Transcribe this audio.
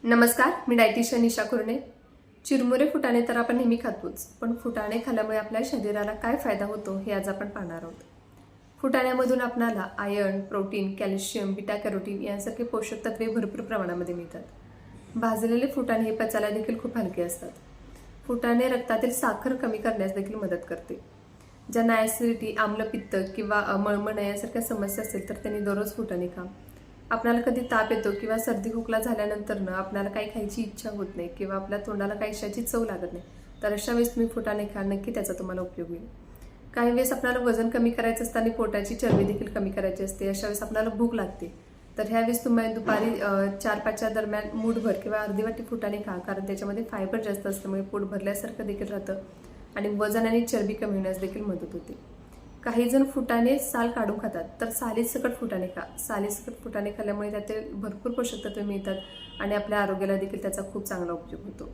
नमस्कार, मी डायटिशियन निशा कुरणे. चिरमुरे फुटाणे तर आपण नेहमी खातोच, पण फुटाणे खाल्ल्यामुळे आपल्या शरीराला काय फायदा होतो हे आज आपण पाहणार आहोत. फुटाण्यामधून आपल्याला iron, protein, calcium, beta carotene यांसारखे पोषक तत्वे भरपूर प्रमाणामध्ये मिळतात. भाजलेले फुटाणे हे पचायला देखील खूप हलके असतात. फुटाणे रक्तातील साखर कमी करण्यास देखील मदत करते. ज्यांना ॲसिडिटी, आम्लपित्त किंवा मळमळ यासारख्या समस्या असेल तर त्यांनी दररोज फुटाणे खा. आपल्याला कधी ताप येतो किंवा सर्दी खोकला झाल्यानंतर आपल्याला काही खायची इच्छा होत नाही किंवा आपल्या तोंडाला कशाची चव लागत नाही, तर अशा वेळेस तुम्ही फुटाणे खा, नक्की त्याचा तुम्हाला उपयोग होईल. काही वेळेस आपल्याला वजन कमी करायचं असतं आणि पोटाची चरबी देखील कमी करायची असते. अशा वेळेस आपल्याला भूक लागते, तर ह्यावेळेस तुम्ही दुपारी 4-5च्या दरम्यान मूठभर किंवा अर्धी वाटी फुटाणे खा, कारण त्याच्यामध्ये फायबर जास्त असल्यामुळे पोट भरल्यासारखं देखील राहतं आणि वजन आणि चरबी कमी होण्यास देखील मदत होते. काही जण फुटाणे साल काढून खातात, तर सालीसकट फुटाणे खा. सालीसकट फुटाणे खाल्ल्यामुळे त्यातील भरपूर पोषक तत्वे मिळतात आणि आपल्या आरोग्याला देखील त्याचा खूप चांगला उपयोग होतो.